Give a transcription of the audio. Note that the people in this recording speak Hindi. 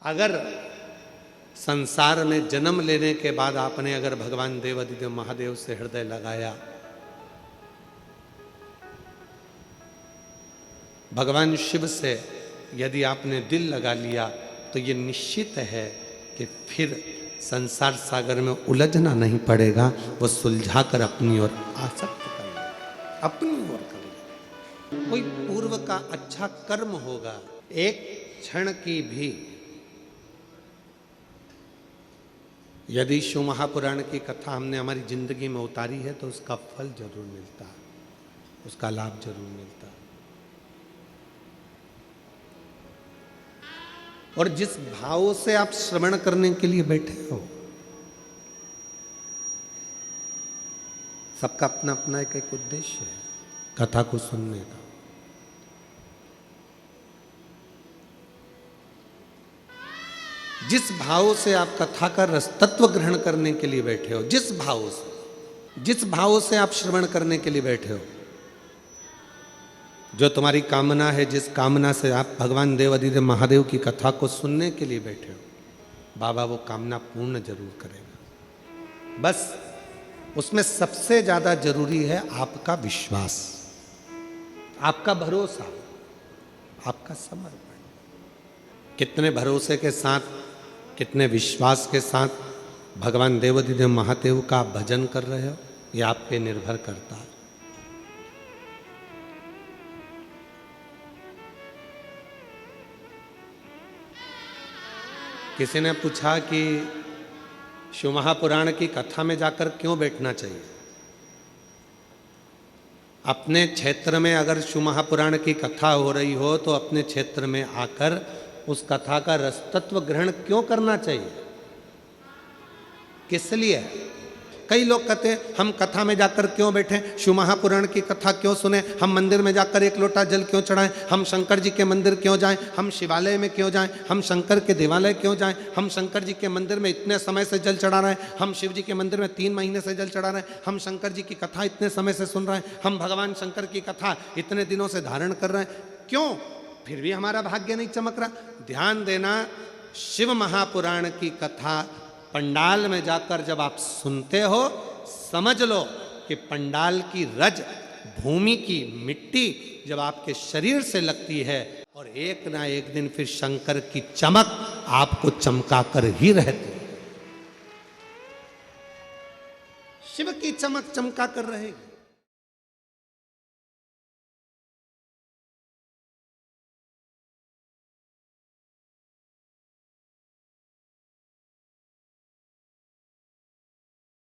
अगर संसार में जन्म लेने के बाद आपने अगर भगवान देवाधिदेव महादेव से हृदय लगाया, भगवान शिव से यदि आपने दिल लगा लिया, तो ये निश्चित है कि फिर संसार सागर में उलझना नहीं पड़ेगा। वो सुलझा कर अपनी ओर आसक्त कर लेगा, अपनी ओर करेगा। कोई पूर्व का अच्छा कर्म होगा, एक क्षण की भी यदि शिव महापुराण की कथा हमने हमारी जिंदगी में उतारी है, तो उसका फल जरूर मिलता है, उसका लाभ जरूर मिलता है। और जिस भाव से आप श्रवण करने के लिए बैठे हो, सबका अपना अपना एक उद्देश्य है कथा को सुनने का। जिस भाव से आप कथा का रस तत्व ग्रहण करने के लिए बैठे हो, जिस भाव से आप श्रवण करने के लिए बैठे हो, जो तुम्हारी कामना है, जिस कामना से आप भगवान देवाधिदेव महादेव की कथा को सुनने के लिए बैठे हो, बाबा वो कामना पूर्ण जरूर करेगा। बस उसमें सबसे ज्यादा जरूरी है आपका विश्वास, आपका भरोसा, आपका समर्पण। कितने भरोसे के साथ, कितने विश्वास के साथ भगवान देवाधिदेव महादेव का आप भजन कर रहे हो, ये आप पे निर्भर करता है। किसी ने पूछा कि शिव महापुराण की कथा में जाकर क्यों बैठना चाहिए। अपने क्षेत्र में अगर शिव महापुराण की कथा हो रही हो, तो अपने क्षेत्र में आकर उस कथा का रसतत्व ग्रहण क्यों करना चाहिए, किस लिए। कई लोग कहते हैं हम कथा में जाकर क्यों बैठें, शिव महापुराण की कथा क्यों सुने, हम मंदिर में जाकर एक लोटा जल क्यों चढ़ाएं, हम शंकर जी के मंदिर क्यों जाएं, हम शिवालय में क्यों जाएं, हम शंकर के देवालय क्यों जाएं, हम शंकर जी के मंदिर में इतने समय से जल चढ़ा रहे हैं, हम शिव जी के मंदिर में 3 महीने से जल चढ़ा रहे हैं, हम शंकर जी की कथा इतने समय से सुन रहे हैं, हम भगवान शंकर की कथा इतने दिनों से धारण कर रहे हैं, क्यों फिर भी हमारा भाग्य नहीं चमक रहा। ध्यान देना, शिव महापुराण की कथा पंडाल में जाकर जब आप सुनते हो, समझ लो कि पंडाल की रज, भूमि की मिट्टी जब आपके शरीर से लगती है, और एक ना एक दिन फिर शंकर की चमक आपको चमका कर ही रहती है। शिव की चमक चमका कर रहेगी।